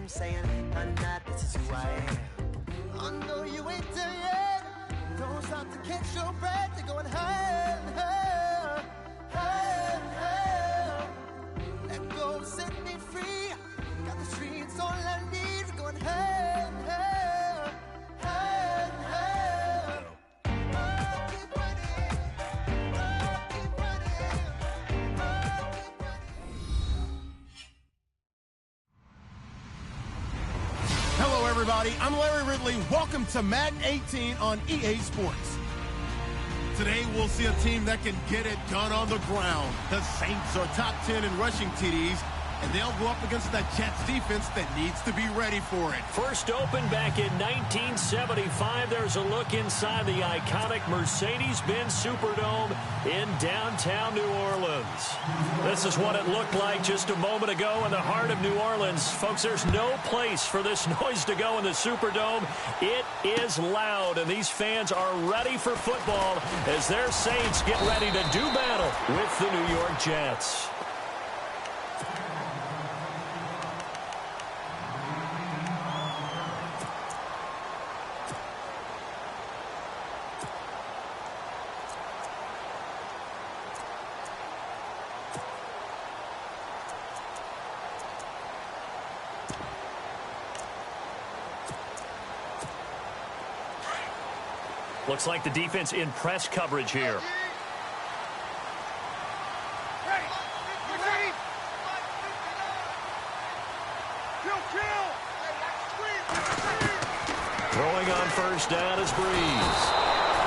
saying? Nah, this is who I am. I know you ain't there yet. Don't stop to catch your breath. You're going higher and higher, higher and higher. Let go, set me free. Got the streets all I need. We're going higher and higher, higher and higher. I'll keep running. I'll keep running. I'll keep running. Hello, everybody. I'm Larry Ridley. Welcome to Madden 18 on EA Sports. Today, we'll see a team that can get it done on the ground. The Saints are top 10 in rushing TDs, and they'll go up against that Jets defense that needs to be ready for it. First opened back in 1975. There's a look inside the iconic Mercedes-Benz Superdome in downtown New Orleans. This is what it looked like just a moment ago in the heart of New Orleans. Folks, there's no place for this noise to go in the Superdome. It is loud, and these fans are ready for football as their Saints get ready to do battle with the New York Jets. Looks like the defense in press coverage here. Throwing on first down is Breeze.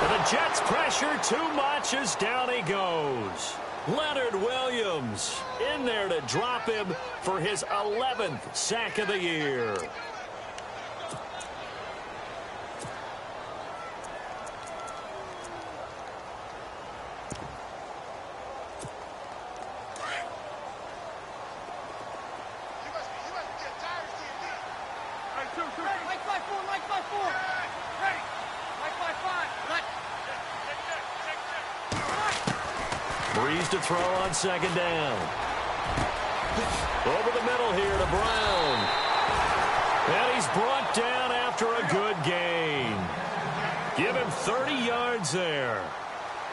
And the Jets pressure too much as down he goes. Leonard Williams in there to drop him for his 11th sack of the year. Breeze to throw on second down. Over the middle here to Brown. And he's brought down after a good gain. Give him 30 yards there.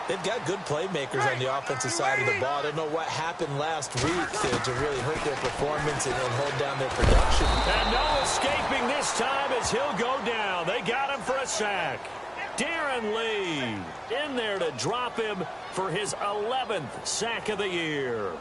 They've got good playmakers on the offensive side of the ball. I don't know what happened last week to really hurt their performance and hold down their production. And no escaping this time as he'll go down. They got him for a sack. Darren Lee in there to drop him for his 11th sack of the year.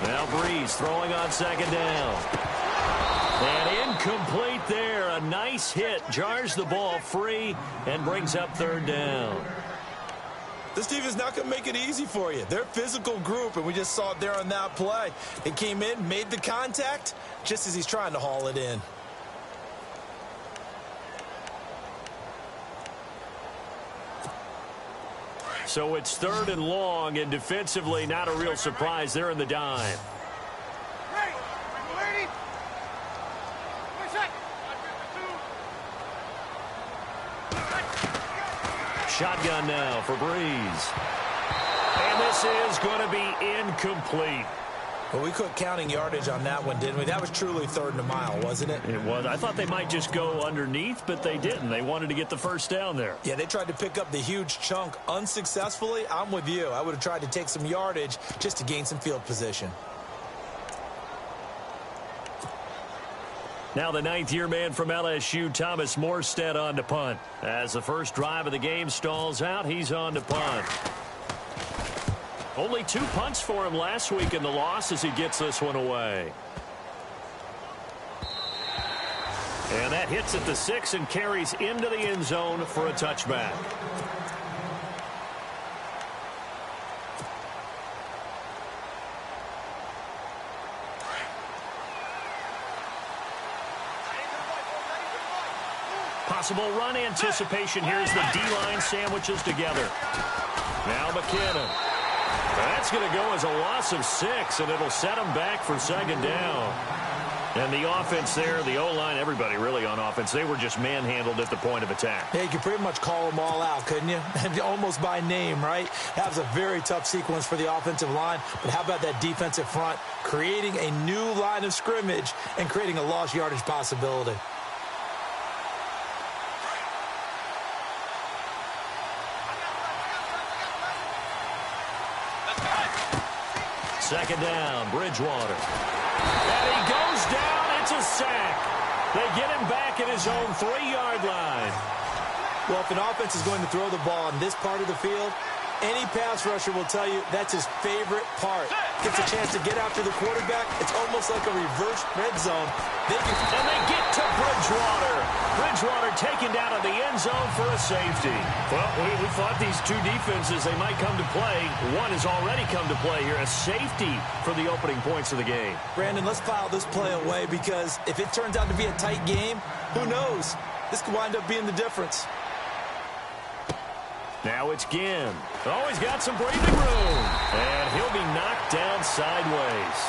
Now Breeze throwing on second down. And incomplete there. A nice hit. Jars the ball free and brings up third down. This team is not going to make it easy for you. They're a physical group, and we just saw it there on that play. It came in, made the contact, just as he's trying to haul it in. So it's third and long, and defensively not a real surprise. They're in the dime. Shotgun now for Breeze. And this is going to be incomplete. Well, we quit counting yardage on that one, didn't we? That was truly third and a mile, wasn't it? It was. I thought they might just go underneath, but they didn't. They wanted to get the first down there. Yeah, they tried to pick up the huge chunk unsuccessfully. I'm with you. I would have tried to take some yardage just to gain some field position. Now the ninth-year man from LSU, Thomas Morstead, on to punt. As the first drive of the game stalls out, he's on to punt. Only 2 punts for him last week in the loss as he gets this one away. And that hits at the 6 and carries into the end zone for a touchback. Possible run anticipation. Here's the D-line sandwiches together. Now McKinnon. That's going to go as a loss of 6, and it'll set them back for second down. And the offense there, the O-line, everybody really on offense, they were just manhandled at the point of attack. Yeah, you could pretty much call them all out, couldn't you? Almost by name, right? That was a very tough sequence for the offensive line. But how about that defensive front creating a new line of scrimmage and creating a lost yardage possibility? Second down, Bridgewater. And he goes down. It's a sack. They get him back at his own 3-yard line. Well, if an offense is going to throw the ball in this part of the field, any pass rusher will tell you that's his favorite part. Gets a chance to get after the quarterback. It's almost like a reverse red zone. And they get to Bridgewater. Bridgewater taken down in the end zone for a safety. Well, we thought these two defenses, they might come to play. One has already come to play here. A safety for the opening points of the game. Brandon, let's file this play away because if it turns out to be a tight game, who knows? This could wind up being the difference. Now it's Ginn. Oh, he's got some breathing room. And he'll be knocked down sideways.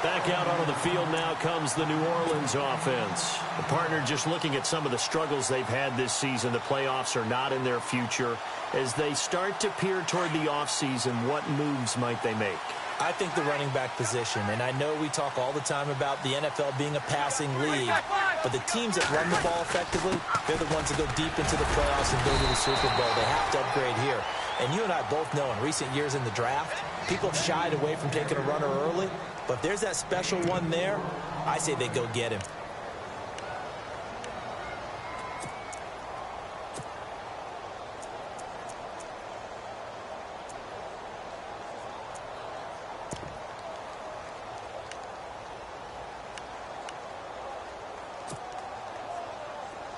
Back out onto the field now comes the New Orleans offense. The partner just looking at some of the struggles they've had this season. The playoffs are not in their future. As they start to peer toward the offseason, what moves might they make? I think the running back position, and I know we talk all the time about the NFL being a passing league, but the teams that run the ball effectively, they're the ones that go deep into the playoffs and go to the Super Bowl. They have to upgrade here. And you and I both know in recent years in the draft, people have shied away from taking a runner early, but if there's that special one there, I say they go get him.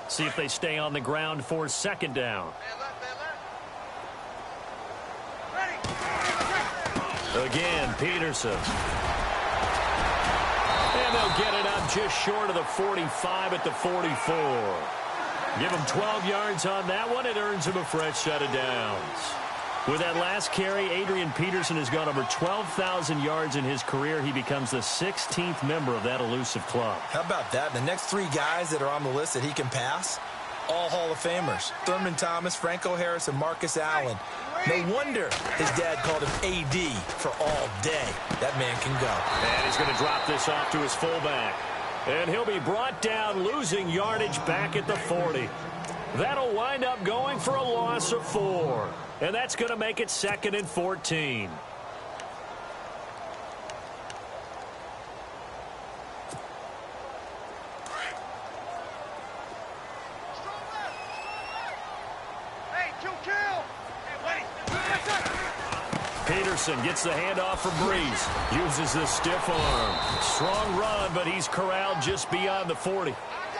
See if they stay on the ground for second down. Again, Peterson. And they'll get it up just short of the 45 at the 44. Give them 12 yards on that one. It earns him a fresh set of downs. With that last carry, Adrian Peterson has gone over 12,000 yards in his career. He becomes the 16th member of that elusive club. How about that? The next 3 guys that are on the list that he can pass, all Hall of Famers. Thurman Thomas, Franco Harris, and Marcus Allen. No wonder his dad called him AD for all day. That man can go. And he's going to drop this off to his fullback. And he'll be brought down, losing yardage back at the 40. That'll wind up going for a loss of 4. And that's going to make it 2nd and 14. Peterson gets the handoff from Breeze. Uses the stiff arm. Strong run, but he's corralled just beyond the 40.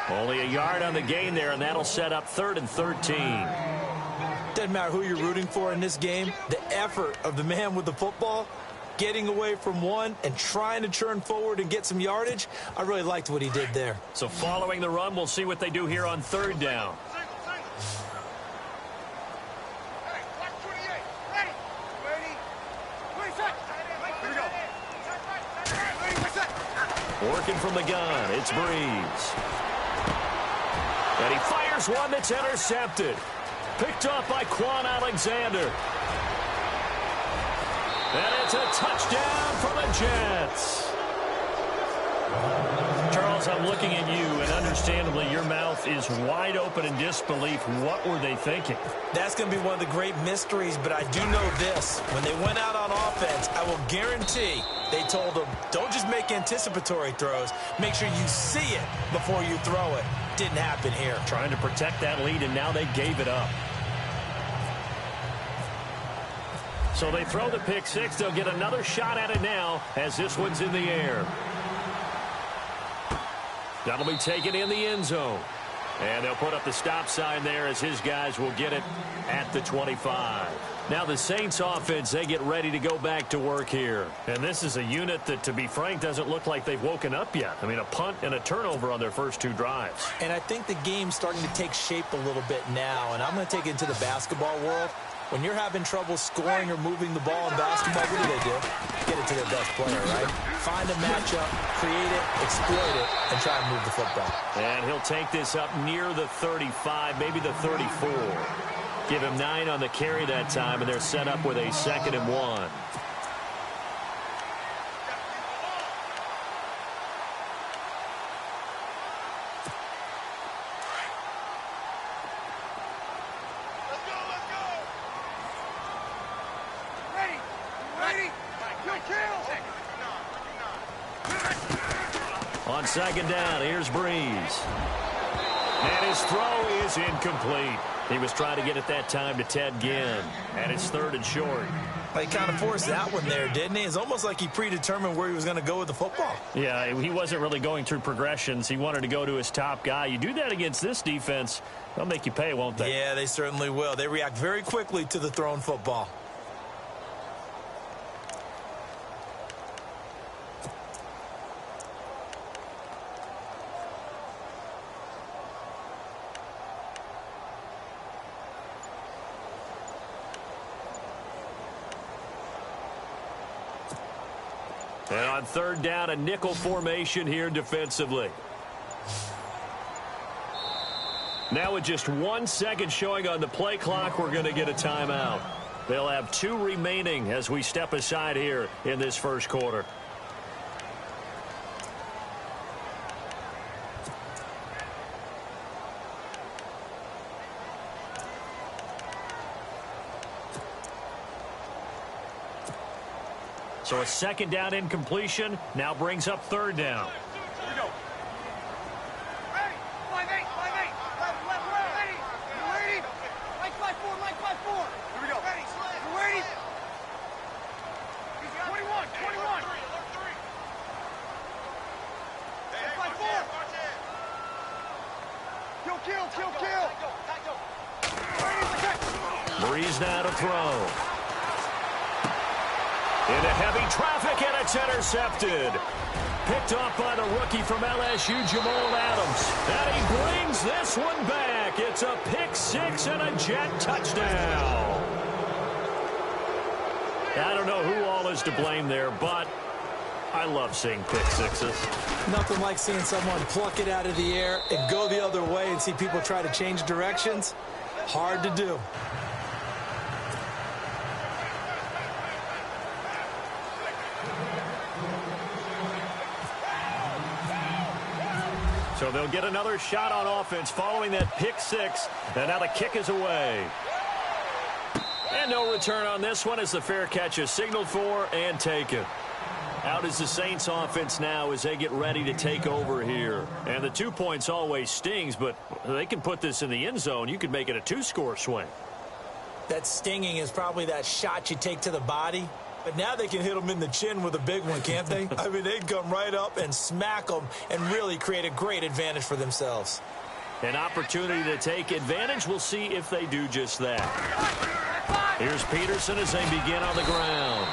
Only a yard on the gain there, and that'll set up 3rd and 13. Doesn't matter who you're rooting for in this game. The effort of the man with the football, getting away from one and trying to churn forward and get some yardage, I really liked what he did there. So following the run, we'll see what they do here on 3rd down. Working from the gun, it's Breeze. And he fires one that's intercepted. Picked off by Quan Alexander. And it's a touchdown for the Jets. Charles, I'm looking at you, and understandably, your mouth is wide open in disbelief. What were they thinking? That's going to be one of the great mysteries, but I do know this. When they went out on offense, I will guarantee they told them, don't just make anticipatory throws. Make sure you see it before you throw it. Didn't happen here. Trying to protect that lead, and now they gave it up. So they throw the pick 6. They'll get another shot at it now as this one's in the air. That'll be taken in the end zone. And they'll put up the stop sign there as his guys will get it at the 25. Now the Saints offense, they get ready to go back to work here. And this is a unit that, to be frank, doesn't look like they've woken up yet. I mean, a punt and a turnover on their first 2 drives. And I think the game's starting to take shape a little bit now. And I'm going to take it into the basketball world. When you're having trouble scoring or moving the ball in basketball, what do? Get it to their best player, right? Find a matchup, create it, exploit it, and try and move the football. And he'll take this up near the 35, maybe the 34. Give him 9 on the carry that time, and they're set up with a 2nd and 1. On 2nd down, here's Breeze. And his throw is incomplete. He was trying to get it that time to Ted Ginn. And it's 3rd and short. He kind of forced that one there, didn't he? It's almost like he predetermined where he was going to go with the football. Yeah, he wasn't really going through progressions. He wanted to go to his top guy. You do that against this defense, they'll make you pay, won't they? Yeah, they certainly will. They react very quickly to the thrown football. And on 3rd down, a nickel formation here defensively. Now with just 1 second showing on the play clock, we're going to get a timeout. They'll have 2 remaining as we step aside here in this first quarter. So a 2nd down incompletion now brings up 3rd down. Here we go. Ready? 5-8, 5-8. Left, ready. You ready? Mike 5-4, Mike 5-4. Here we go. Ready. You ready? 21, 21. 5-4. Kill. Breeze now to throw. Into heavy traffic, and it's intercepted. Picked off by the rookie from LSU, Jamal Adams. And he brings this one back. It's a pick 6 and a Jet touchdown. I don't know who all is to blame there, but I love seeing pick 6s. Nothing like seeing someone pluck it out of the air and go the other way and see people try to change directions. Hard to do. So they'll get another shot on offense following that pick 6. And now the kick is away. And no return on this one as the fair catch is signaled for and taken. Out is the Saints offense now as they get ready to take over here. And the 2 points always stings, but they can put this in the end zone. You could make it a 2-score swing. That stinging is probably that shot you take to the body. But now they can hit them in the chin with a big one, can't they? I mean, they can come right up and smack them and really create a great advantage for themselves. An opportunity to take advantage. We'll see if they do just that. Here's Peterson as they begin on the ground.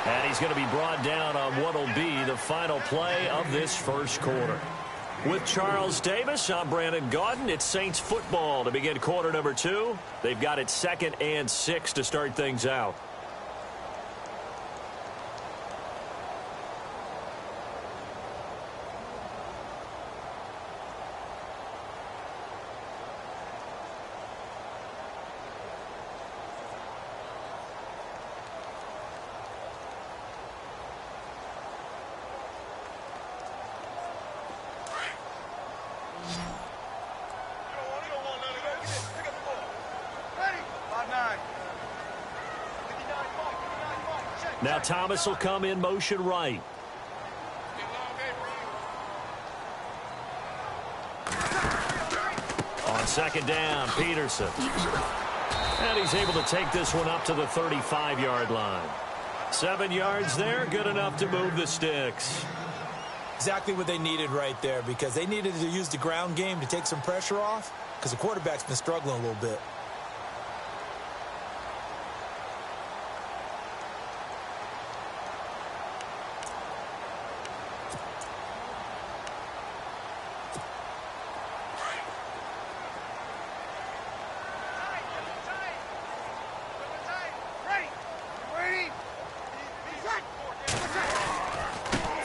And he's going to be brought down on what will be the final play of this first quarter. With Charles Davis, I'm Brandon Gaudin. It's Saints football to begin quarter number 2. They've got it 2nd and 6 to start things out. Now Thomas will come in motion right. On 2nd down, Peterson. And he's able to take this one up to the 35-yard line. 7 yards there, good enough to move the sticks. Exactly what they needed right there, because they needed to use the ground game to take some pressure off, because the quarterback's been struggling a little bit.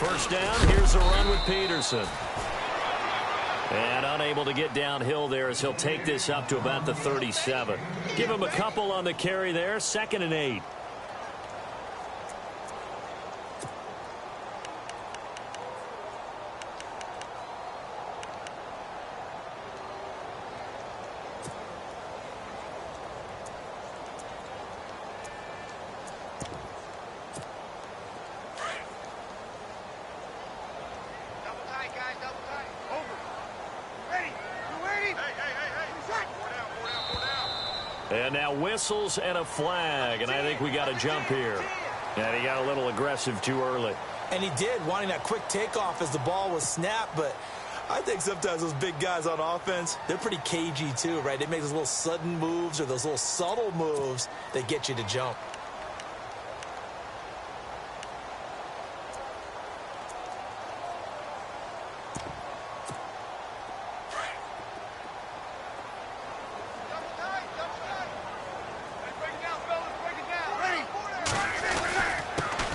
first down. Here's a run with Peterson. And unable to get downhill there as he'll take this up to about the 37. Give him a couple on the carry there. 2nd and 8. And now whistles and a flag, and I think we got a jump here. And he got a little aggressive too early. And he did, wanting that quick takeoff as the ball was snapped, but I think sometimes those big guys on offense, they're pretty cagey too, right? They make those little sudden moves or those little subtle moves that get you to jump.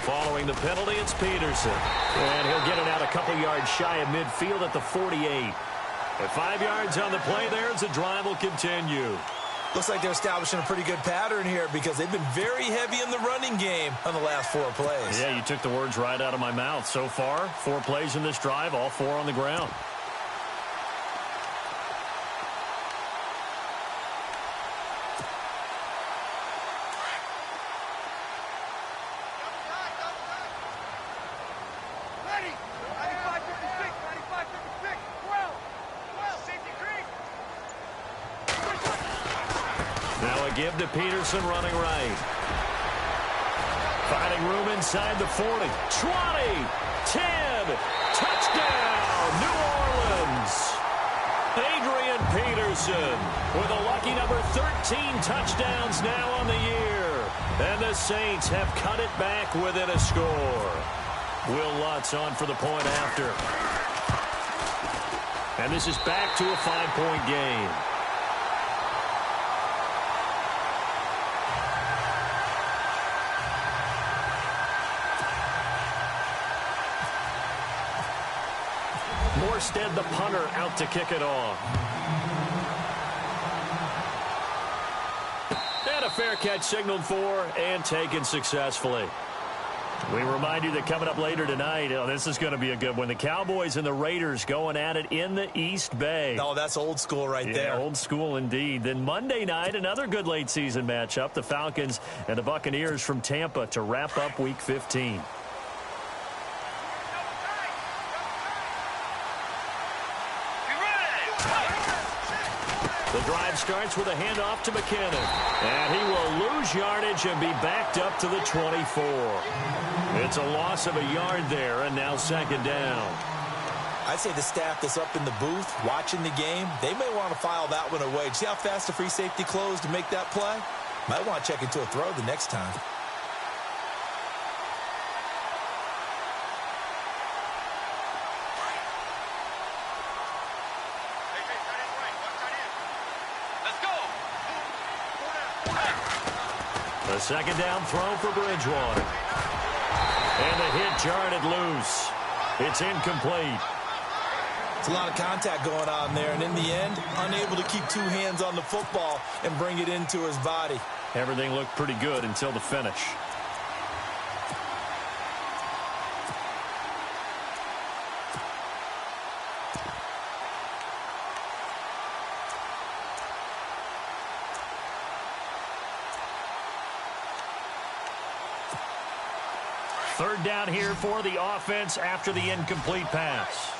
Following the penalty, it's Peterson. And he'll get it out a couple yards shy of midfield at the 48. At 5 yards on the play there, as the drive will continue. Looks like they're establishing a pretty good pattern here because they've been very heavy in the running game on the last 4 plays. Yeah, you took the words right out of my mouth. So far, 4 plays in this drive, all 4 on the ground. Give to Peterson running right. Finding room inside the 40. 20. 10. Touchdown, New Orleans. Adrian Peterson with a lucky number 13 touchdowns now on the year. And the Saints have cut it back within a score. Will Lutz on for the point after. And this is back to a 5-point game. Morstead, the punter, out to kick it off. And a fair catch signaled for and taken successfully. We remind you that coming up later tonight, this is going to be a good one. The Cowboys and the Raiders going at it in the East Bay. Oh, that's old school right there. Old school indeed. Then Monday night, another good late season matchup. The Falcons and the Buccaneers from Tampa to wrap up Week 15. The drive starts with a handoff to McKinnon. And he will lose yardage and be backed up to the 24. It's a loss of a yard there, and now 2nd down. I'd say the staff that's up in the booth watching the game, they may want to file that one away. See how fast the free safety closed to make that play? Might want to check into a throw the next time. The 2nd down throw for Bridgewater. And the hit jarred it loose. It's incomplete. It's a lot of contact going on there, and in the end, unable to keep 2 hands on the football and bring it into his body. Everything looked pretty good until the finish. Third down here for the offense after the incomplete pass.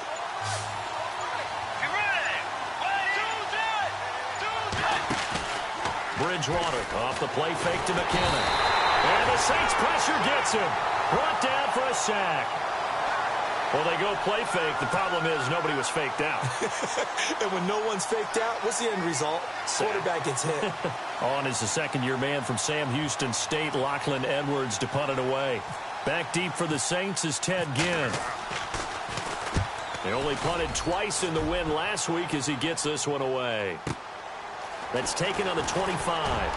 Bridgewater off the play fake to McKinnon. And the Saints pressure gets him. Brought down for a sack. Well, they go play fake. The problem is nobody was faked out. And when no one's faked out, what's the end result? Quarterback gets hit. On is the 2nd-year man from Sam Houston State, Lachlan Edwards, to punt it away. Back deep for the Saints is Ted Ginn. They only punted twice in the win last week as he gets this one away. That's taken on the 25.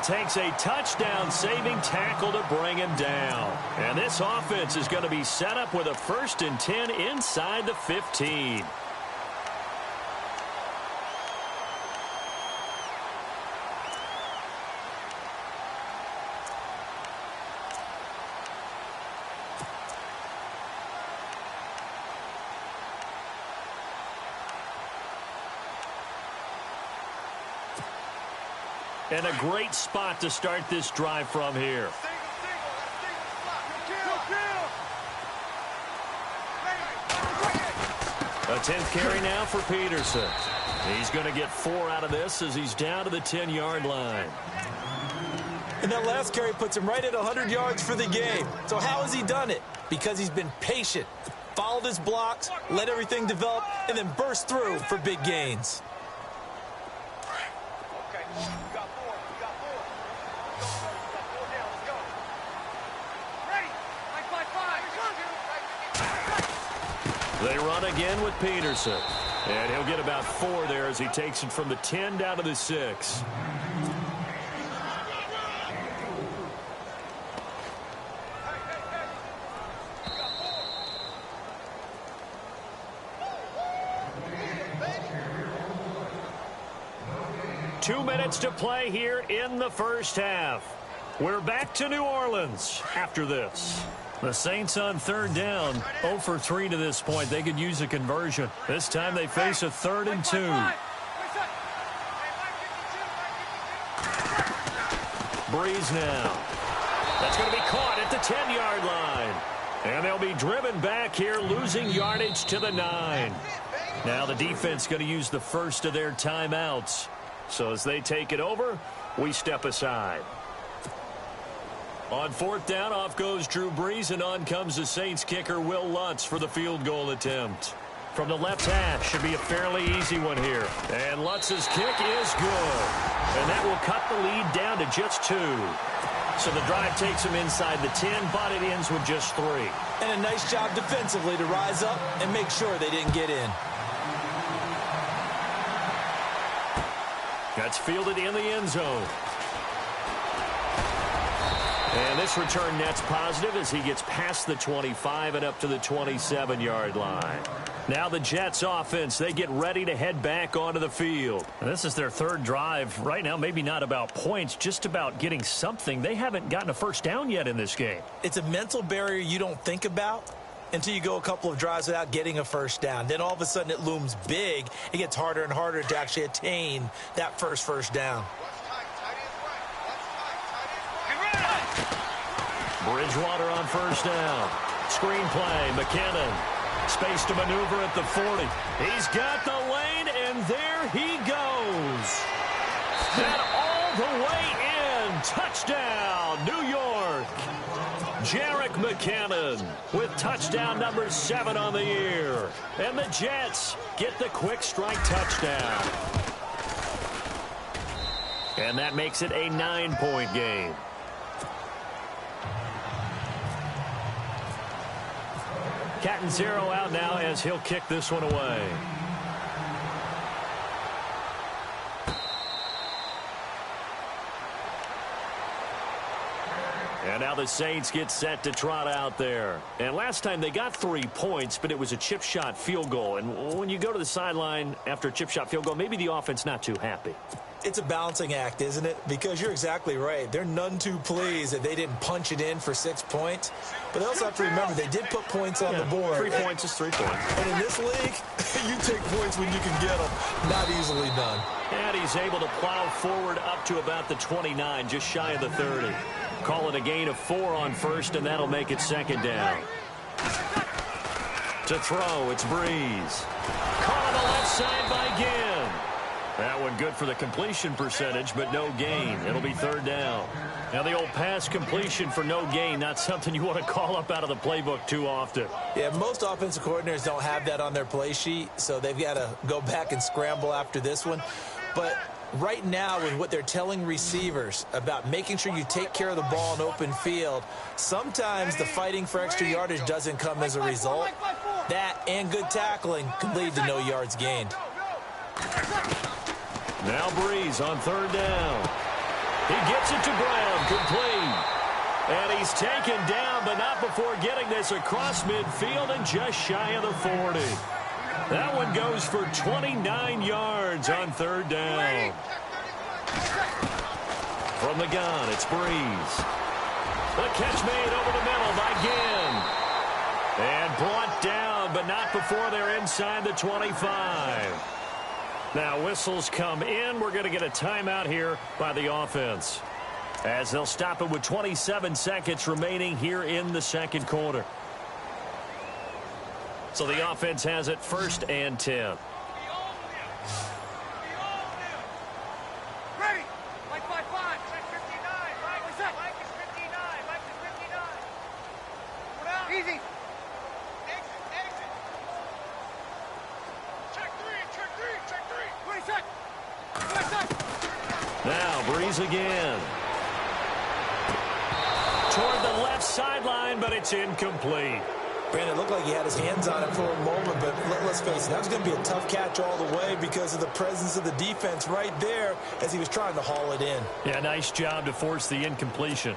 takes a touchdown-saving tackle to bring him down. And this offense is going to be set up with a 1st and 10 inside the 15. And a great spot to start this drive from here. A 10th carry now for Peterson. He's going to get 4 out of this as he's down to the 10-yard line. And that last carry puts him right at 100 yards for the game. So how has he done it? Because he's been patient, followed his blocks, let everything develop, and then burst through for big gains. They run again with Peterson. And he'll get about 4 there as he takes it from the 10 down to the 6. Two minutes to play here in the first half. We're back to New Orleans after this. The Saints on 3rd down, 0 for 3 to this point. They could use a conversion. This time they face a 3rd and 2. Breeze now. That's going to be caught at the 10-yard line. And they'll be driven back here, losing yardage to the 9. Now the defense going to use the first of their timeouts. So as they take it over, we step aside. On 4th down, off goes Drew Brees, and on comes the Saints kicker, Will Lutz, for the field goal attempt. From the left hash, should be a fairly easy one here. And Lutz's kick is good. And that will cut the lead down to just 2. So the drive takes them inside the 10, but it ends with just 3. And a nice job defensively to rise up and make sure they didn't get in. That's fielded in the end zone. And this return net's positive as he gets past the 25 and up to the 27-yard line. Now the Jets offense, they get ready to head back onto the field. And this is their 3rd drive. Right now, maybe not about points, just about getting something. They haven't gotten a first down yet in this game. It's a mental barrier you don't think about until you go a couple of drives without getting a first down. Then all of a sudden it looms big. It gets harder and harder to actually attain that first down. Bridgewater on 1st down. Screen play, McKinnon. Space to maneuver at the 40. He's got the lane, and there he goes. And all the way in. Touchdown, New York. Jerick McKinnon with touchdown number 7 on the year. And the Jets get the quick strike touchdown. And that makes it a 9-point game. Catanzaro out now as he'll kick this one away. And now the Saints get set to trot out there. And last time they got 3 points, but it was a chip shot field goal. And when you go to the sideline after a chip shot field goal, maybe the offense not too happy. It's a balancing act, isn't it? Because you're exactly right. They're none too pleased that they didn't punch it in for 6 points. But they also have to remember they did put points on the board. 3 points is 3 points. And in this league, you take points when you can get them. Not easily done. And he's able to plow forward up to about the 29, just shy of the 30. Call it a gain of 4 on 1st, and that'll make it 2nd down. To throw, it's Breeze. Caught on the left side by Ginn. That one good for the completion percentage, but no gain. It'll be 3rd down. Now the old pass completion for no gain, not something you want to call up out of the playbook too often. Yeah, most offensive coordinators don't have that on their play sheet, so they've got to go back and scramble after this one. But right now, with what they're telling receivers about making sure you take care of the ball in open field, sometimes the fighting for extra yardage doesn't come as a result. That and good tackling can lead to no yards gained. Now Breeze on 3rd down. He gets it to Brown, complete. And he's taken down, but not before getting this across midfield and just shy of the 40. That one goes for 29 yards on third down. From the gun, it's Breeze. The catch made over the middle by Ginn. And brought down, but not before they're inside the 25. Now whistles come in. We're going to get a timeout here by the offense, as they'll stop it with 27 seconds remaining here in the second quarter. So the offense has it 1st and 10. Ready. Mike 5-5. Check 59. Mike is 59. Mike is 59. Put out. Easy. Exit. Check 3. 20 sec. Now Breeze again. Toward the left sideline, but it's incomplete. Brandon, it looked like he had his hands on it for a moment, but let's face it, that was going to be a tough catch all the way because of the presence of the defense right there as he was trying to haul it in. Yeah, nice job to force the incompletion.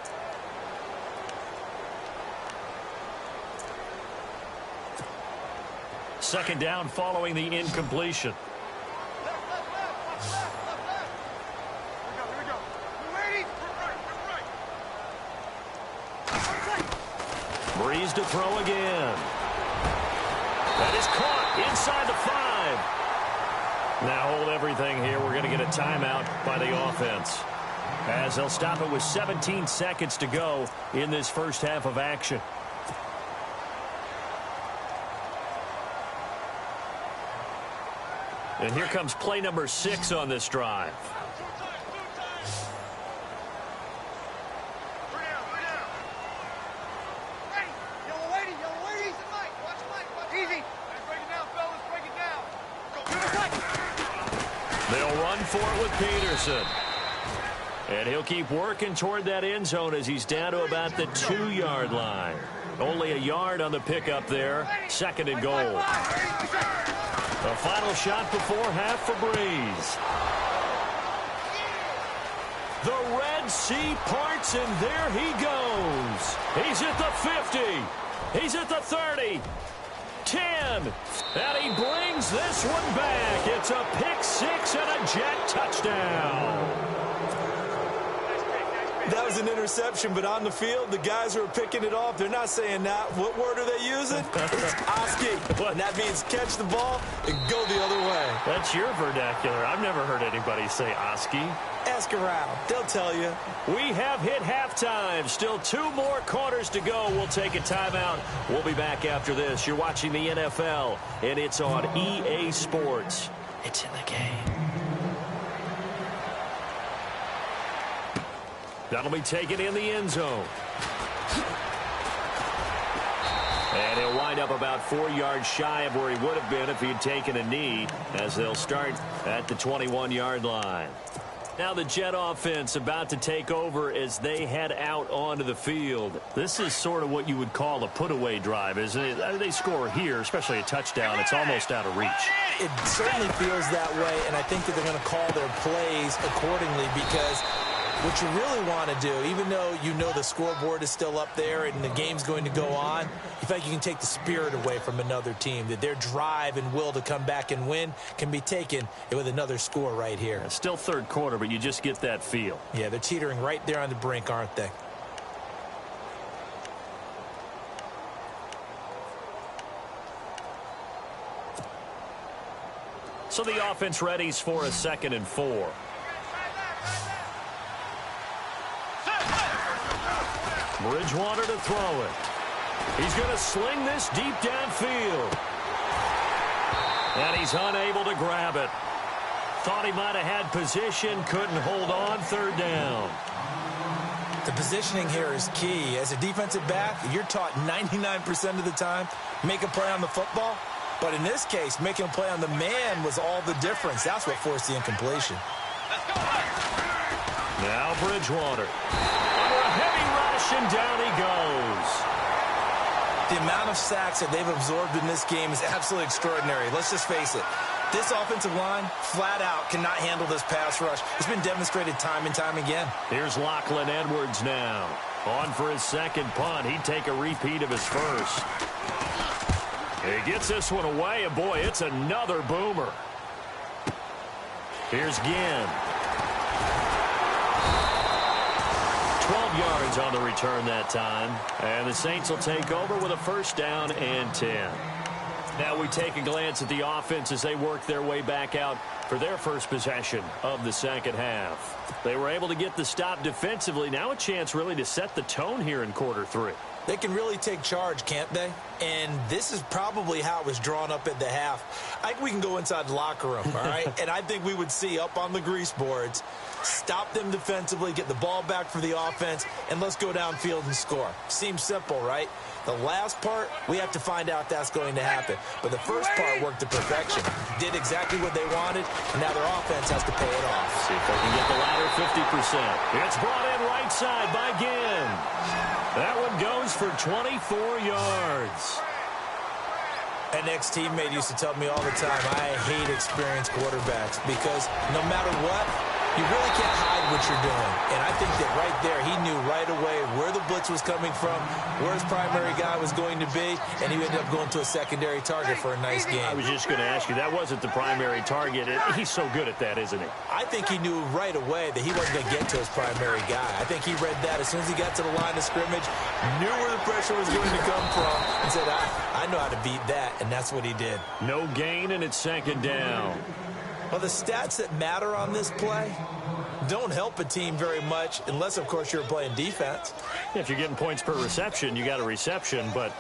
Second down following the incompletion. Breeze to throw again. That is caught inside the 5. Now hold everything here. We're going to get a timeout by the offense, as they'll stop it with 17 seconds to go in this first half of action. And here comes play number 6 on this drive. They'll run for it with Peterson. And he'll keep working toward that end zone as he's down to about the 2-yard line. Only a yard on the pickup there. 2nd and goal. A final shot before half for Breeze. The Red Sea parts, and there he goes. He's at the 50. He's at the 30. 10. And he brings this one back. It's a pick 6 and a jet touchdown. That was an interception, but on the field, the guys who are picking it off, they're not saying that. What word are they using? It's Oski. And that means catch the ball and go the other way. That's your vernacular. I've never heard anybody say Oski. Ask around. They'll tell you. We have hit halftime. Still 2 more quarters to go. We'll take a timeout. We'll be back after this. You're watching the NFL, and it's on EA Sports. It's in the game. That'll be taken in the end zone. And he'll wind up about 4 yards shy of where he would have been if he had taken a knee, as they'll start at the 21-yard line. Now the Jet offense about to take over as they head out onto the field. This is sort of what you would call a put-away drive, isn't it? They score here, especially a touchdown. It's almost out of reach. It certainly feels that way, and I think that they're going to call their plays accordingly, because what you really want to do, even though you know the scoreboard is still up there and the game's going to go on, you feel like you can take the spirit away from another team, that their drive and will to come back and win can be taken with another score right here. It's still third quarter, but you just get that feel. Yeah, they're teetering right there on the brink, aren't they? So the offense readies for a 2nd and 4. Bridgewater to throw it. He's going to sling this deep downfield. And he's unable to grab it. Thought he might have had position, couldn't hold on. 3rd down. The positioning here is key. As a defensive back, you're taught 99% of the time, make a play on the football. But in this case, making a play on the man was all the difference. That's what forced the incompletion. Now Bridgewater. Under a heavy rush, and down he goes. The amount of sacks that they've absorbed in this game is absolutely extraordinary. Let's just face it. This offensive line, flat out, cannot handle this pass rush. It's been demonstrated time and time again. Here's Lachlan Edwards now. On for his second punt. He'd take a repeat of his first. He gets this one away, and boy, it's another boomer. Here's Ginn. 12 yards on the return that time. And the Saints will take over with a first down and 10. Now we take a glance at the offense as they work their way back out for their first possession of the second half. They were able to get the stop defensively. Now a chance really to set the tone here in quarter three. They can really take charge, can't they? And this is probably how it was drawn up at the half. I think we can go inside the locker room, all right? And I think we would see up on the grease boards, stop them defensively, get the ball back for the offense, and let's go downfield and score. Seems simple, right? The last part, we have to find out that's going to happen. But the first part worked to perfection. Did exactly what they wanted, and now their offense has to pay it off. See if they can get the latter 50%. It's brought in right side by Ginn. That one goes for 24 yards. An ex-teammate used to tell me all the time, I hate experienced quarterbacks because no matter what, you really can't hide what you're doing. And I think that right there, he knew right away where the blitz was coming from, where his primary guy was going to be, and he ended up going to a secondary target for a nice game. I was just going to ask you, that wasn't the primary target. He's so good at that, isn't he? I think he knew right away that he wasn't going to get to his primary guy. I think he read that as soon as he got to the line of scrimmage, knew where the pressure was going to come from, and said, I know how to beat that, and that's what he did. No gain, and it's second down. Well, the stats that matter on this play don't help a team very much unless, of course, you're playing defense. If you're getting points per reception, you got a reception, but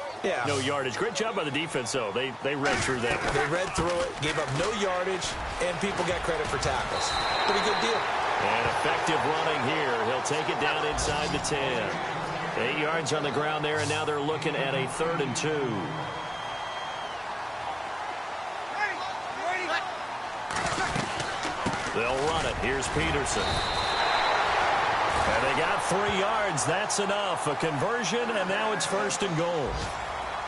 no yardage. Great job by the defense, though. They read through that. They read through it, gave up no yardage, and people got credit for tackles. Pretty good deal. And effective running here. He'll take it down inside the 10. 8 yards on the ground there, and now they're looking at a 3rd and 2. They'll run it. Here's Peterson. And they got 3 yards. That's enough. A conversion, and now it's 1st and goal.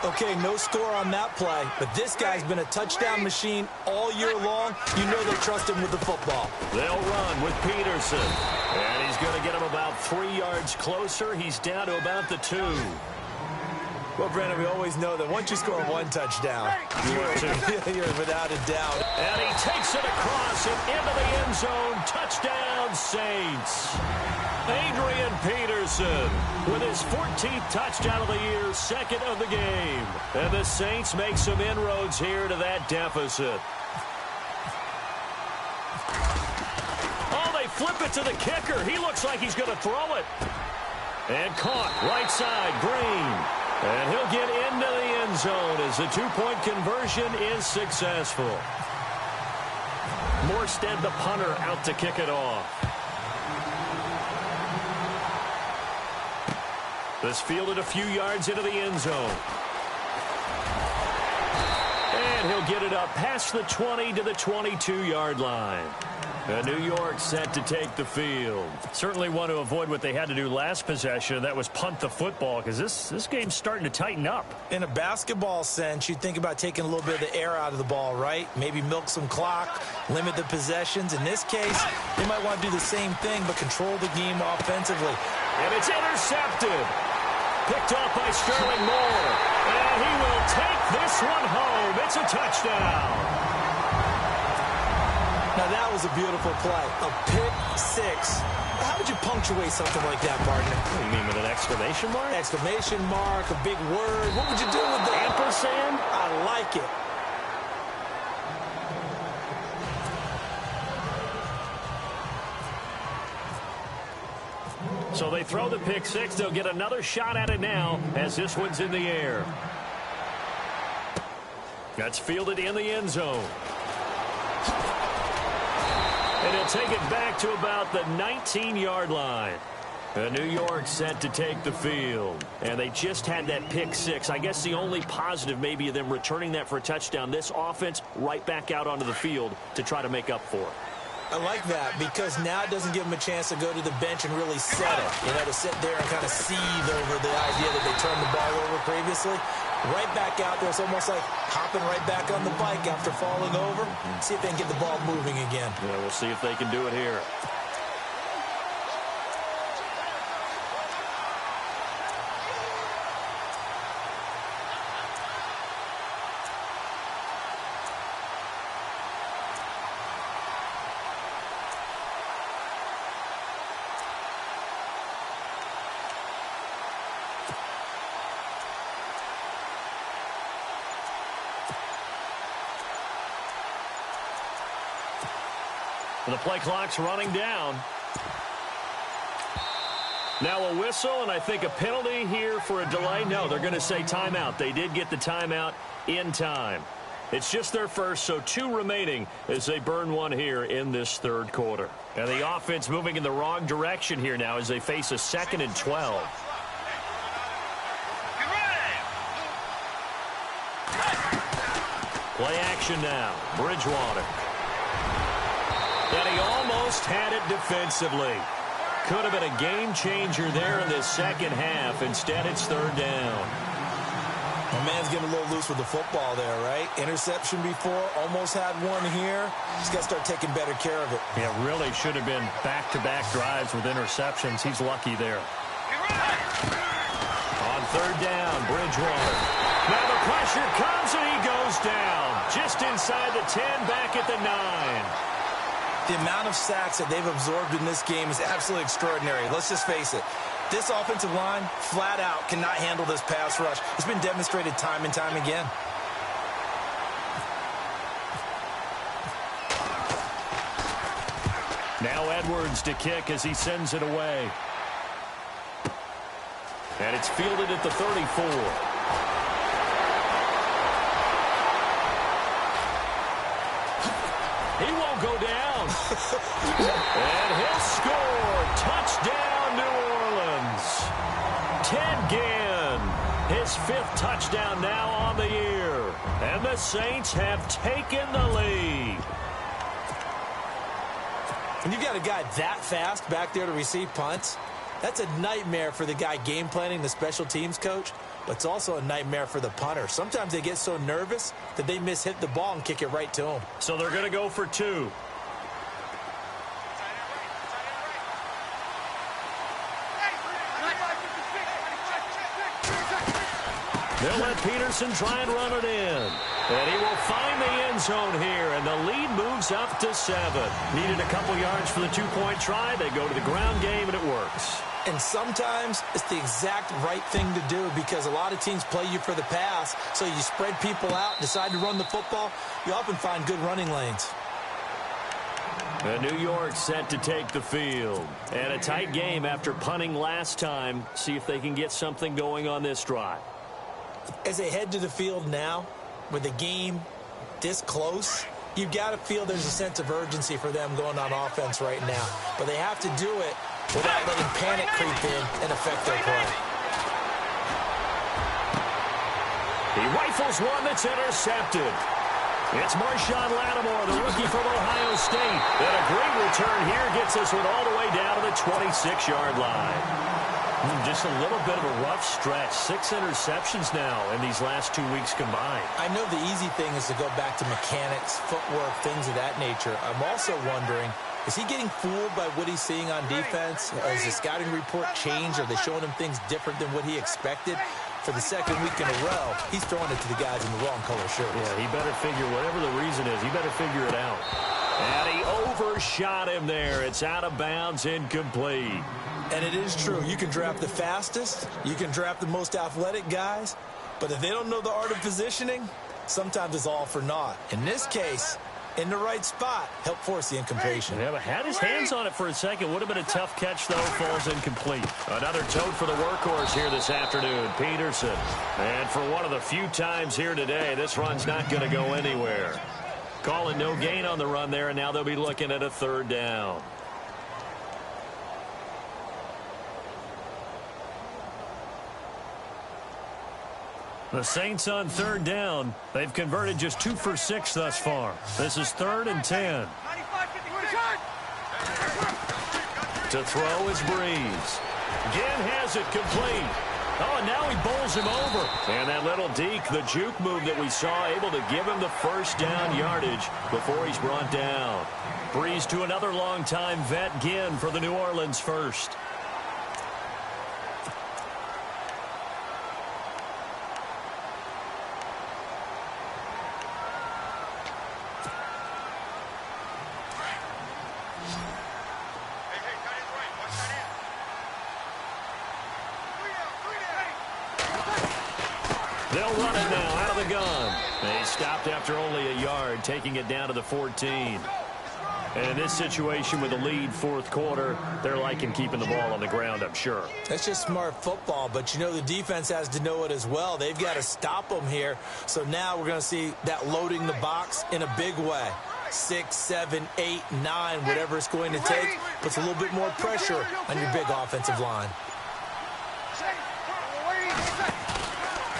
Okay, no score on that play, but this guy's been a touchdown machine all year long. You know they trust him with the football. They'll run with Peterson. And he's going to get him about 3 yards closer. He's down to about the 2. Well, Brandon, we always know that once you score 1 touchdown, you're without a doubt. And he takes it across and into the end zone. Touchdown, Saints. Adrian Peterson with his 14th touchdown of the year, 2nd of the game. And the Saints make some inroads here to that deficit. Oh, they flip it to the kicker. He looks like he's going to throw it. And caught right side, Green. And he'll get into the end zone as the 2-point conversion is successful. Morstead, the punter, out to kick it off. This fielded a few yards into the end zone. And he'll get it up past the 20 to the 22-yard line. New York set to take the field. Certainly want to avoid what they had to do last possession. That was punt the football, because this game's starting to tighten up. In a basketball sense, you think about taking a little bit of the air out of the ball, right? Maybe milk some clock, limit the possessions. In this case, they might want to do the same thing, but control the game offensively. And it's intercepted. Picked off by Sterling Moore. And he will take this one home. It's a touchdown. Now, that was a beautiful play. A pick 6. How would you punctuate something like that, partner? What do you mean, with an exclamation mark? Exclamation mark, a big word. What would you do with that? Ampersand? I like it. So they throw the pick 6. They'll get another shot at it now as this one's in the air. That's fielded in the end zone. And he'll take it back to about the 19-yard line. New York set to take the field. And they just had that pick 6. I guess the only positive maybe of them returning that for a touchdown. This offense right back out onto the field to try to make up for it. I like that because now it doesn't give them a chance to go to the bench and really set it. You know, to sit there and kind of seethe over the idea that they turned the ball over previously. right back out there. It's almost like hopping right back on the bike after falling over. See if they can get the ball moving again. Yeah, we'll see if they can do it here. The play clock's running down. Now a whistle, and I think a penalty here for a delay. No, they're going to say timeout. They did get the timeout in time. It's just their first, so 2 remaining as they burn one here in this third quarter. And the offense moving in the wrong direction here now as they face a 2nd and 12. Play action now. Bridgewater. And he almost had it defensively. Could have been a game changer there in the second half. Instead, it's third down. My man's getting a little loose with the football there, right? Interception before, almost had one here. He's got to start taking better care of it. Yeah, really should have been back-to-back drives with interceptions. He's lucky there. On third down, Bridgewater. Now the pressure comes and he goes down. Just inside the 10, back at the 9. The amount of sacks that they've absorbed in this game is absolutely extraordinary. Let's just face it. This offensive line, flat out, cannot handle this pass rush. It's been demonstrated time and time again. Now Edwards to kick as he sends it away. And it's fielded at the 34. He won't go down. And he'll score. Touchdown, New Orleans. Ted Ginn, his 5th touchdown now on the year. And the Saints have taken the lead. When you've got a guy that fast back there to receive punts, that's a nightmare for the guy game planning, the special teams coach, but it's also a nightmare for the punter. Sometimes they get so nervous that they hit the ball and kick it right to him. So they're going to go for 2. They'll let Peterson try and run it in. And he will find the end zone here, and the lead moves up to 7. Needed a couple yards for the 2-point try. They go to the ground game, and it works. And sometimes it's the exact right thing to do because a lot of teams play you for the pass, so you spread people out, decide to run the football. You often find good running lanes. And New York set to take the field. And a tight game after punting last time. See if they can get something going on this drive. As they head to the field now, with the game this close, you've got to feel there's a sense of urgency for them going on offense right now. But they have to do it without letting panic creep in and affect their play. He rifles one that's intercepted. It's Marshawn Lattimore, the rookie from Ohio State. And a great return here gets this one all the way down to the 26-yard line. Just a little bit of a rough stretch. 6 interceptions now in these last 2 weeks combined. I know the easy thing is to go back to mechanics, footwork, things of that nature. I'm also wondering, is he getting fooled by what he's seeing on defense? Has the scouting report changed? Are they showing him things different than what he expected? For the second week in a row, he's throwing it to the guys in the wrong color shirts. Yeah, he better figure, whatever the reason is, he better figure it out. And he overshot him there. It's out of bounds, incomplete. And it is true. You can draft the fastest. You can draft the most athletic guys. But if they don't know the art of positioning, sometimes it's all for naught. In this case, in the right spot, help force the incompletion. Yeah, but had his hands on it for a second. Would have been a tough catch, though. Falls incomplete. Another tote for the workhorse here this afternoon, Peterson. And for one of the few times here today, this run's not going to go anywhere. Calling no gain on the run there, and now they'll be looking at a third down. The Saints on third down. They've converted just 2 for 6 thus far. This is 3rd and 10. To throw is Breeze. Ginn has it complete. Oh, and now he bowls him over. And that little deke, the juke move that we saw, able to give him the first down yardage before he's brought down. Breeze to another long-time vet, Ginn, for the New Orleans first. They'll run it now out of the gun. They stopped after only a yard, taking it down to the 14. And in this situation with the lead fourth quarter, they're liking keeping the ball on the ground, I'm sure. That's just smart football, but you know the defense has to know it as well. They've got to stop them here. So now we're going to see that loading the box in a big way. 6, 7, 8, 9, whatever it's going to take, puts a little bit more pressure on your big offensive line.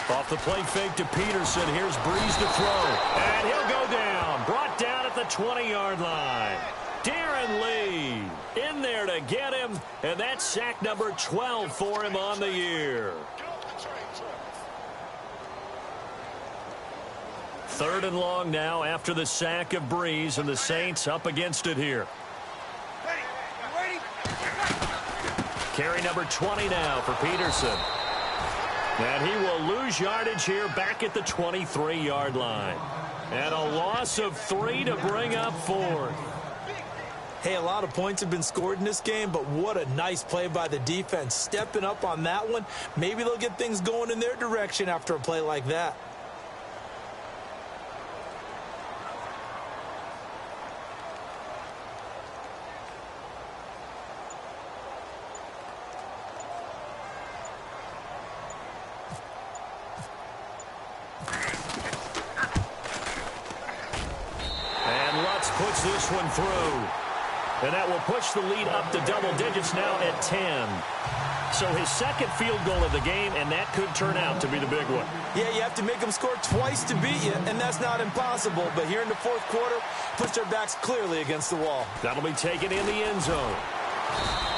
Off the play fake to Peterson. Here's Breeze to throw. And he'll go down. Brought down at the 20-yard line. Darren Lee in there to get him. And that's sack number 12 for him on the year. Third and long now after the sack of Breeze, and the Saints up against it here. Carry number 20 now for Peterson. And he will lose yardage here back at the 23-yard line. And a loss of 3 to bring up 4. Hey, a lot of points have been scored in this game, but what a nice play by the defense. Stepping up on that one, maybe they'll get things going in their direction after a play like that. Puts this one through. And that will push the lead up to double digits now at 10. So his second field goal of the game, and that could turn out to be the big one. Yeah, you have to make them score twice to beat you, and that's not impossible. But here in the fourth quarter, puts their backs clearly against the wall. That'll be taken in the end zone.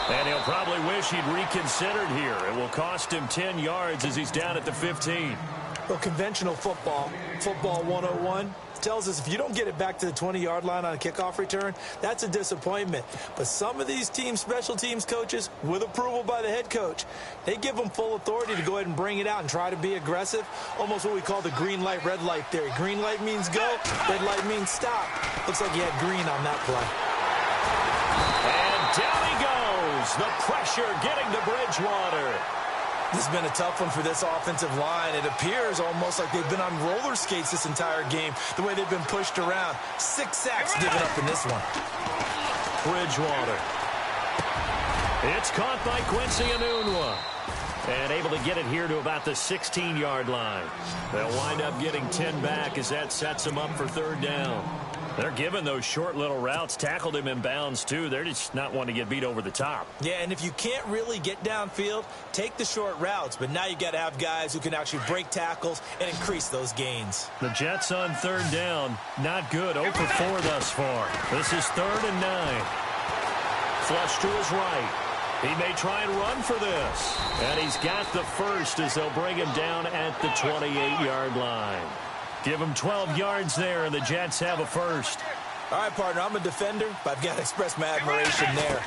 And he'll probably wish he'd reconsidered here. It will cost him 10 yards as he's down at the 15. Well, conventional football 101, tells us if you don't get it back to the 20-yard line on a kickoff return, that's a disappointment. But some of these teams, special teams coaches, with approval by the head coach, they give them full authority to go ahead and bring it out and try to be aggressive. Almost what we call the green light, red light theory. Green light means go, red light means stop. Looks like he had green on that play. And down he goes. The pressure getting to Bridgewater. This has been a tough one for this offensive line. It appears almost like they've been on roller skates this entire game, the way they've been pushed around. 6 sacks given up in this one. Bridgewater. It's caught by Quincy Enunwa. And able to get it here to about the 16-yard line. They'll wind up getting 10 back as that sets them up for third down. They're giving those short little routes. Tackled him in bounds, too. They're just not wanting to get beat over the top. Yeah, and if you can't really get downfield, take the short routes. But now you got to have guys who can actually break tackles and increase those gains. The Jets on third down. Not good. 0 for 4 thus far. This is 3rd and 9. Flush to his right. He may try and run for this. And he's got the first as they'll bring him down at the 28-yard line. Give him 12 yards there, and the Jets have a first. All right, partner, I'm a defender, but I've got to express my admiration there.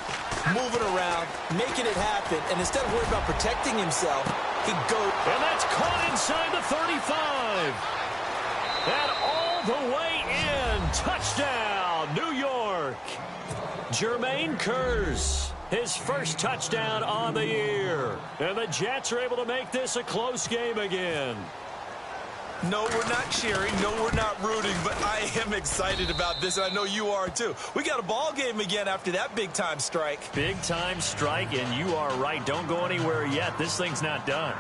Moving around, making it happen, and instead of worrying about protecting himself, he goes. And that's caught inside the 35. And all the way in. Touchdown, New York. Jermaine Kearse, his first touchdown on the year. And the Jets are able to make this a close game again. No, we're not cheering. No, we're not rooting, but I am excited about this, and I know you are too. We got a ball game again after that big-time strike. Big-time strike, and you are right. Don't go anywhere yet. This thing's not done.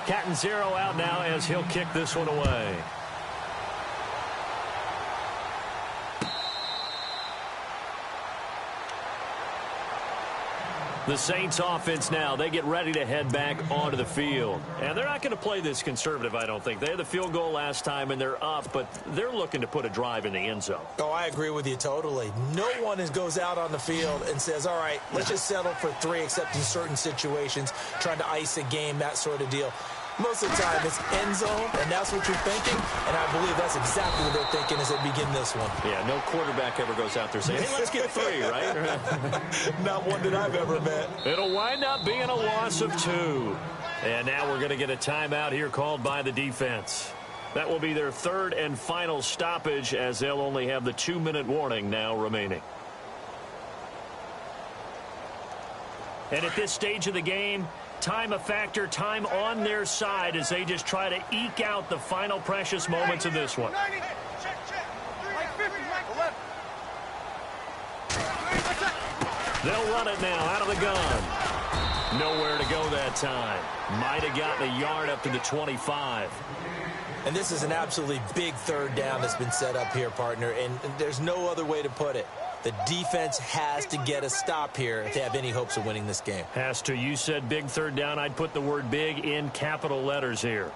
Catanzaro out now as he'll kick this one away. The Saints offense now, they get ready to head back onto the field. And they're not going to play this conservative, I don't think. They had the field goal last time, and they're up, but they're looking to put a drive in the end zone. Oh, I agree with you totally. No one goes out on the field and says, all right, let's just settle for 3, except in certain situations, trying to ice a game, that sort of deal. Most of the time, it's end zone, and that's what you're thinking, and I believe that's exactly what they're thinking as they begin this one. Yeah, no quarterback ever goes out there saying, hey, let's get 3, right? Not one that I've ever met. It'll wind up being a loss of 2. And now we're going to get a timeout here called by the defense. That will be their 3rd and final stoppage, as they'll only have the 2-minute warning now remaining. And at this stage of the game, time a factor, time on their side as they just try to eke out the final precious moments of this one. They'll run it now out of the gun. Nowhere to go that time. Might have gotten a yard up to the 25. And this is an absolutely big 3rd down that's been set up here, partner, and there's no other way to put it. The defense has to get a stop here if they have any hopes of winning this game. Has to. You said big 3rd down. I'd put the word big in capital letters here.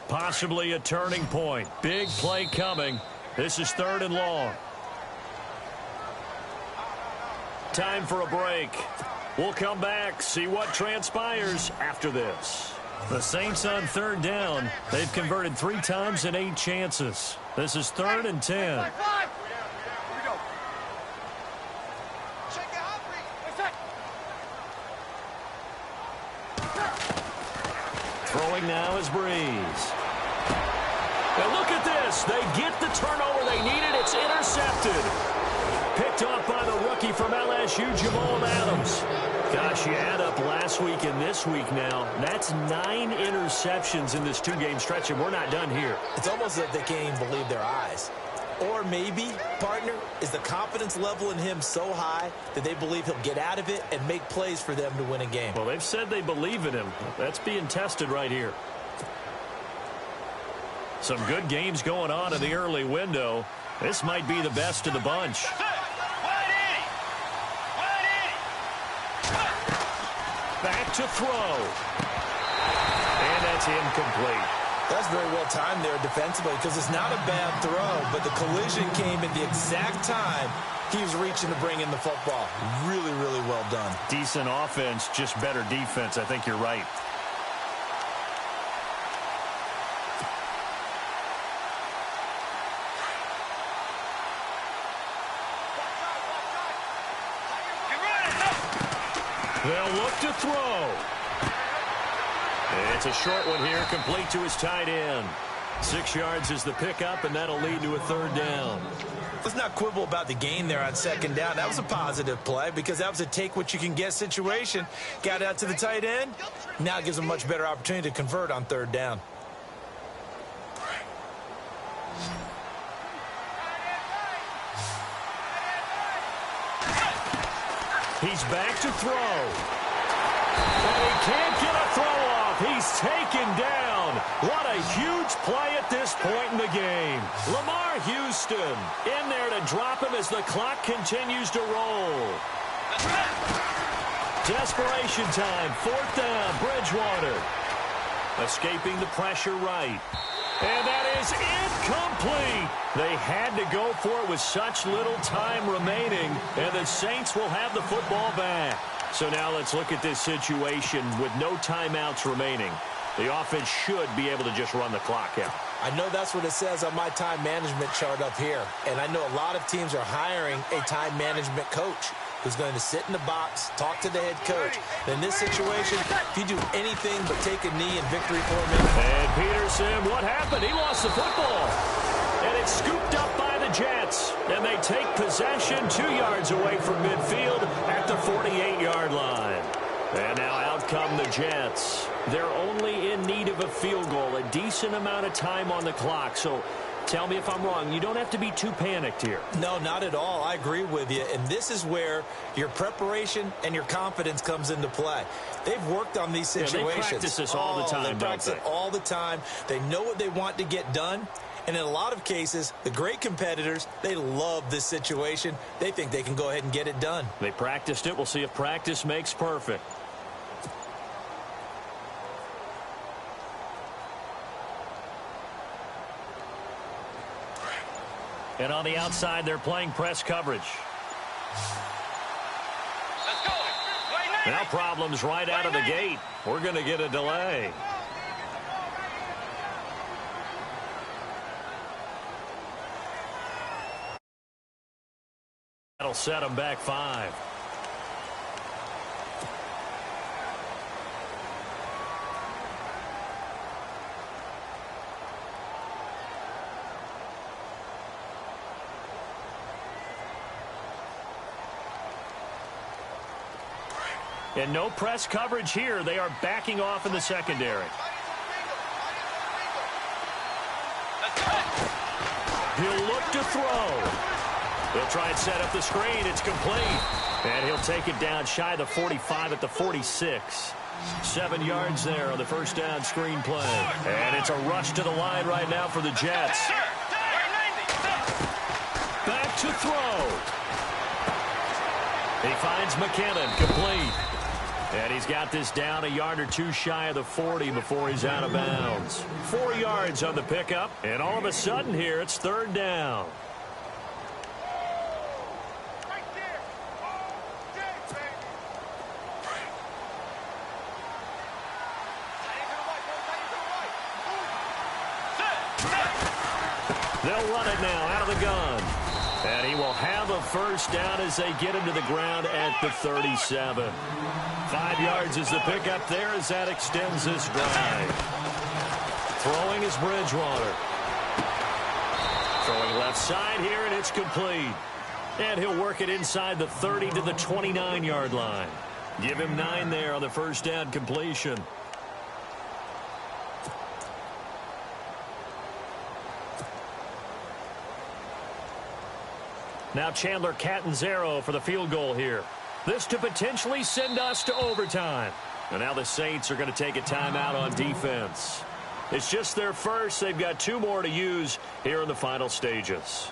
Possibly a turning point. Big play coming. This is 3rd and long. Time for a break. We'll come back, see what transpires after this. The Saints on 3rd down. They've converted 3 times in 8 chances. This is 3rd and 10. Throwing now is Breeze. And look at this. They get the turnover they needed. It's intercepted. Picked off by the rookie from LSU, Jamal Adams. Gosh, you add up last week and this week now. That's 9 interceptions in this 2-game stretch, and we're not done here. It's almost like they can't even believe their eyes. Or maybe, partner, is the confidence level in him so high that they believe he'll get out of it and make plays for them to win a game. Well, they've said they believe in him. That's being tested right here. Some good games going on in the early window. This might be the best of the bunch. Back to throw. And that's incomplete. That's very well timed there defensively because it's not a bad throw, but the collision came at the exact time he was reaching to bring in the football. Really, really well done. Decent offense, just better defense. I think you're right. They'll look to throw. It's a short one here, complete to his tight end. 6 yards is the pickup, and that'll lead to a 3rd down. Let's not quibble about the gain there on 2nd down. That was a positive play because that was a take-what-you-can-get situation. Got out to the tight end. Now it gives them a much better opportunity to convert on 3rd down. He's back to throw. And he can't get a throw off. He's taken down. What a huge play at this point in the game. Lamar Houston in there to drop him as the clock continues to roll. Desperation time. 4th down. Bridgewater. Escaping the pressure right. And that is incomplete. They had to go for it with such little time remaining, and the Saints will have the football back. So now let's look at this situation with no timeouts remaining. The offense should be able to just run the clock out. I know that's what it says on my time management chart up here, and I know a lot of teams are hiring a time management coach who's going to sit in the box, talk to the head coach. In this situation, if you do anything but take a knee in victory formation. And Peterson, what happened? He lost the football. And it's scooped up by the Jets. And they take possession 2 yards away from midfield at the 48-yard line. And now out come the Jets. They're only in need of a field goal, a decent amount of time on the clock. So Tell me if I'm wrong. You don't have to be too panicked here. No, not at all. I agree with you. And this is where your preparation and your confidence comes into play. They've worked on these situations. Yeah, they practice this all the time, They practice it all the time. They know what they want to get done. And in a lot of cases, the great competitors, they love this situation. They think they can go ahead and get it done. They practiced it. We'll see if practice makes perfect. And on the outside, they're playing press coverage. Let's go. Now problems right out of the gate. We're going to get a delay. That'll set them back 5. And no press coverage here. They are backing off in the secondary. He'll look to throw. He'll try and set up the screen. It's complete. And he'll take it down shy of the 45 at the 46. 7 yards there on the first down screen play. And it's a rush to the line right now for the Jets. Back to throw. He finds McKinnon, complete. And he's got this down a yard or two shy of the 40 before he's out of bounds. 4 yards on the pickup. And all of a sudden here, it's 3rd down. They'll run it now out of the gun. And he will have a first down as they get him to the ground at the 37. 5 yards is the pickup there as that extends this drive. Throwing is Bridgewater. Throwing left side here, and it's complete. And he'll work it inside the 30 to the 29-yard line. Give him 9 there on the first down completion. Now Chandler Catanzaro for the field goal here. This to potentially send us to overtime. And now the Saints are going to take a timeout on defense. It's just their first. They've got 2 more to use here in the final stages.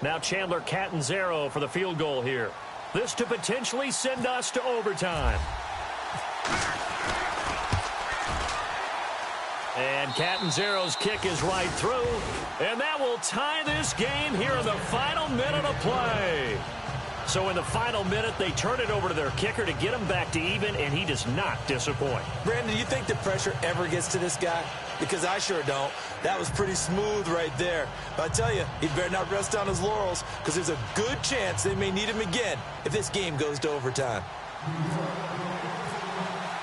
Now Chandler Catanzaro for the field goal here. This to potentially send us to overtime. And Catanzaro's kick is right through. And that will tie this game here in the final minute of play. So in the final minute, they turn it over to their kicker to get him back to even, and he does not disappoint. Brandon, do you think the pressure ever gets to this guy? Because I sure don't. That was pretty smooth right there. But I tell you, he better not rest on his laurels, because there's a good chance they may need him again if this game goes to overtime.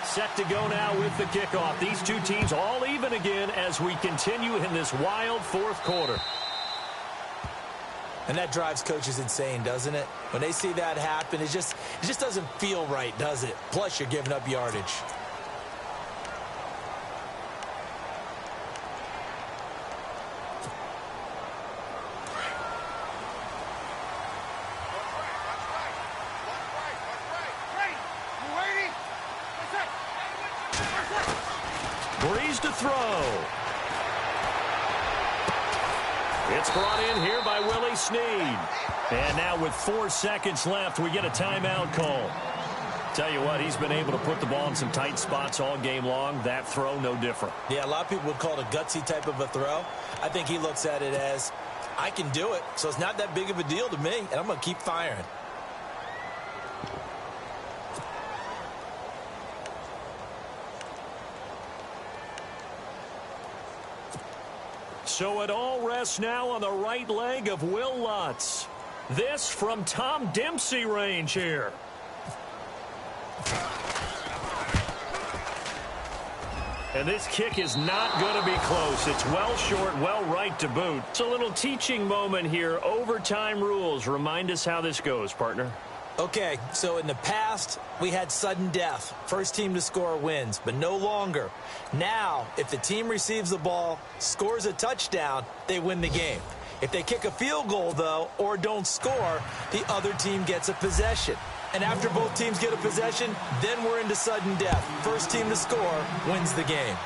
Set to go now with the kickoff. These two teams all even again as we continue in this wild 4th quarter. And that drives coaches insane, doesn't it? When they see that happen, it just doesn't feel right, does it? Plus, you're giving up yardage. Breeze to throw. It's brought in here by Willie Snead. And now with 4 seconds left, we get a timeout call. Tell you what, he's been able to put the ball in some tight spots all game long. That throw, no different. Yeah, a lot of people would call it a gutsy type of a throw. I think he looks at it as, I can do it, so it's not that big of a deal to me, and I'm going to keep firing. So it all rests now on the right leg of Will Lutz. This from Tom Dempsey range here. And this kick is not going to be close. It's well short, well right to boot. It's a little teaching moment here. Overtime rules. Remind us how this goes, partner. Okay, so in the past, we had sudden death. First team to score wins, but no longer. Now, if the team receives the ball, scores a touchdown, they win the game. If they kick a field goal, though, or don't score, the other team gets a possession. And after both teams get a possession, then we're into sudden death. First team to score wins the game.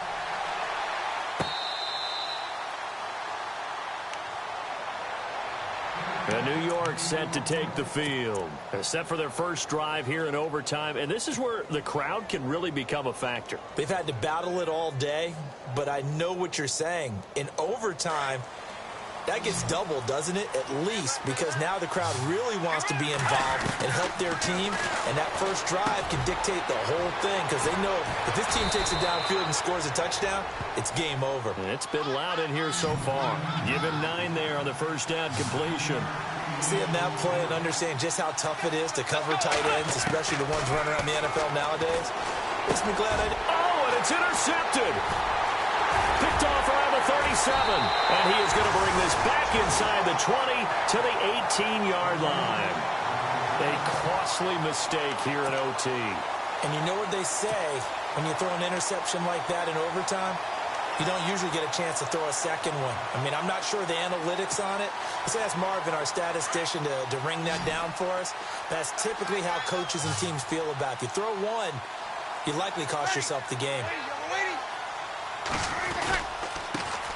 And New York set to take the field. Set for their first drive here in overtime. And this is where the crowd can really become a factor. They've had to battle it all day, but I know what you're saying. In overtime, that gets doubled, doesn't it? At least, because now the crowd really wants to be involved and help their team, and that first drive can dictate the whole thing because they know if this team takes it downfield and scores a touchdown, it's game over. And it's been loud in here so far. Give him 9 there on the first down completion. Seeing that play and understanding just how tough it is to cover tight ends, especially the ones running around the NFL nowadays, makes me glad I did. Oh, and it's intercepted. Picked off around the 37, and he is going to bring this back inside the 20 to the 18-yard line. A costly mistake here in OT. And you know what they say, when you throw an interception like that in overtime, you don't usually get a chance to throw a second one. I mean, I'm not sure the analytics on it. Let's ask Marvin, our statistician, to ring that down for us. That's typically how coaches and teams feel about it. You throw one, you likely cost yourself the game.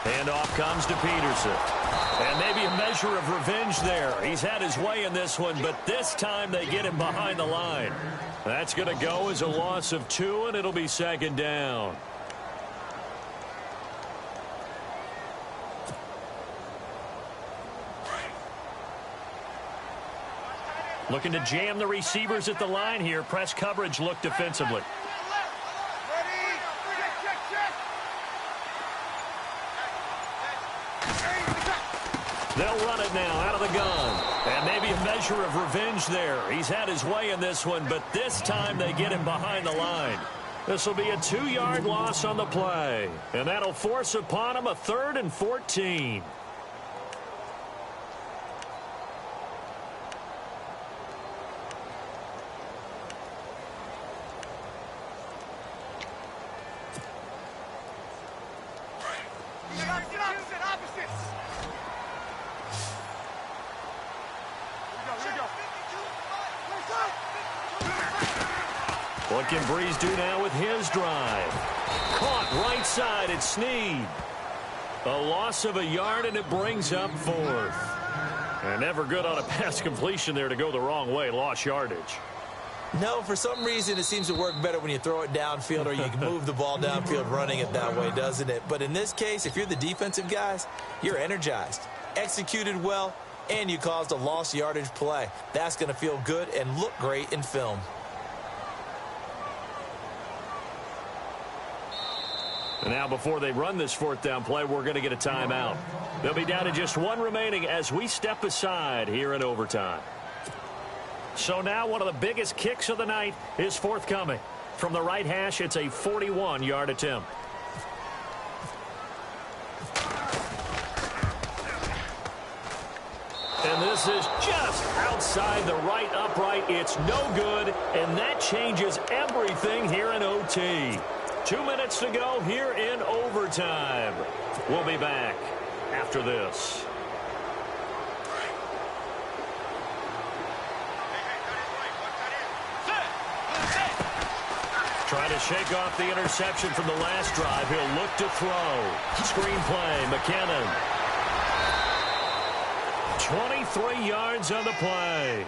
Handoff comes to Peterson. And maybe a measure of revenge there. He's had his way in this one, but this time they get him behind the line. That's going to go as a loss of 2, and it'll be second down. Looking to jam the receivers at the line here. Press coverage look defensively. They'll run it now out of the gun. And maybe a measure of revenge there. He's had his way in this one, but this time they get him behind the line. This will be a 2-yard loss on the play. And that'll force upon him a 3rd and 14. What can Breeze do now with his drive? Caught right side at Snead. A loss of a yard, and it brings up 4th. And never good on a pass completion there to go the wrong way. Lost yardage. No, for some reason it seems to work better when you throw it downfield or you can move the ball downfield running it that way, doesn't it? But in this case, if you're the defensive guys, you're energized, executed well, and you caused a lost yardage play. That's going to feel good and look great in film. And now before they run this 4th down play, we're going to get a timeout. They'll be down to just 1 remaining as we step aside here in overtime. So now one of the biggest kicks of the night is forthcoming. From the right hash, it's a 41-yard attempt. And this is just outside the right upright. It's no good, and that changes everything here in OT. 2 minutes to go here in overtime. We'll be back after this. Trying to shake off the interception from the last drive. He'll look to throw. Screen play, McKinnon. 23 yards on the play.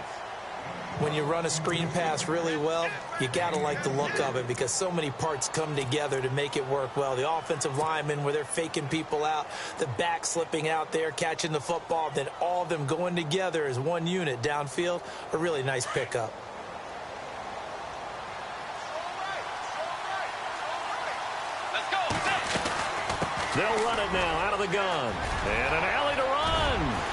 When you run a screen pass really well, you got to like the look of it because so many parts come together to make it work well. The offensive linemen, where they're faking people out, the back slipping out there, catching the football, then all of them going together as one unit downfield, a really nice pickup. They'll run it now out of the gun. And an alley to run.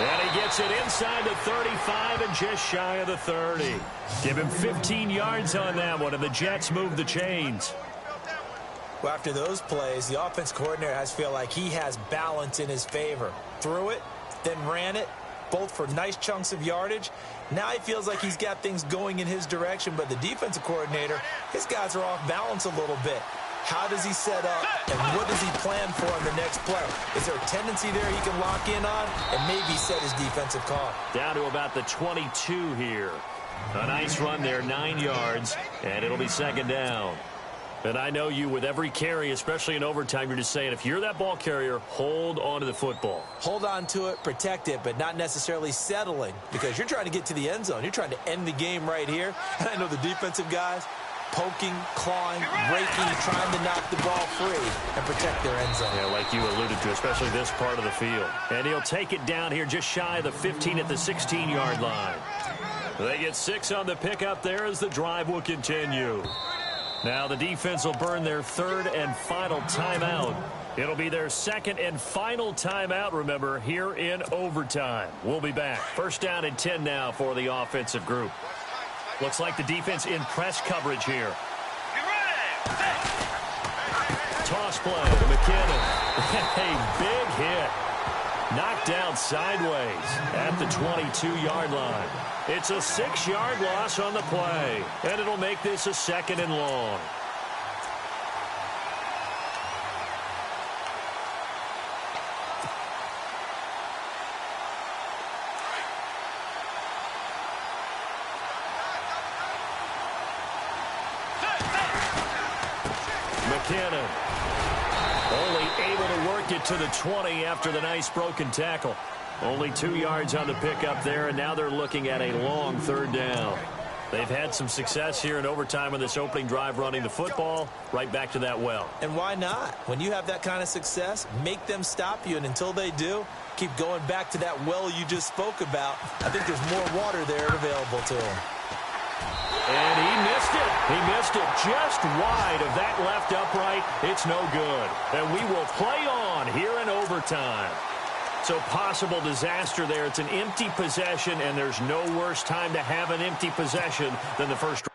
And he gets it inside the 35 and just shy of the 30. Give him 15 yards on that one, and the Jets move the chains. Well, after those plays, the offense coordinator has to feel like he has balance in his favor. Threw it, then ran it, both for nice chunks of yardage. Now he feels like he's got things going in his direction, but the defensive coordinator, his guys are off balance a little bit. How does he set up, and what does he plan for on the next play? Is there a tendency there he can lock in on and maybe set his defensive call? Down to about the 22 here. A nice run there, 9 yards, and it'll be second down. And I know you, with every carry, especially in overtime, you're just saying, if you're that ball carrier, hold on to the football. Hold on to it, protect it, but not necessarily settling, because you're trying to get to the end zone. You're trying to end the game right here. And I know the defensive guys, poking, clawing, breaking, trying to knock the ball free and protect their end zone. Yeah, like you alluded to, especially this part of the field. And he'll take it down here just shy of the 15 at the 16-yard line. They get 6 on the pickup there as the drive will continue. Now the defense will burn their third and final timeout. It'll be their second and final timeout, remember, here in overtime. We'll be back. First down and 10 now for the offensive group. Looks like the defense in press coverage here. Toss play to McKinnon. A big hit. Knocked down sideways at the 22-yard line. It's a 6-yard loss on the play, and it'll make this a second and long. McKinnon only able to work it to the 20 after the nice broken tackle. Only 2 yards on the pickup there, and now they're looking at a long third down. They've had some success here in overtime on this opening drive running the football right back to that well. And why not? When you have that kind of success, make them stop you, and until they do, keep going back to that well you just spoke about. I think there's more water there available to him. And he missed it. He missed it just wide of that left upright. It's no good. And we will play on here in overtime. So possible disaster there. It's an empty possession, and there's no worse time to have an empty possession than the first.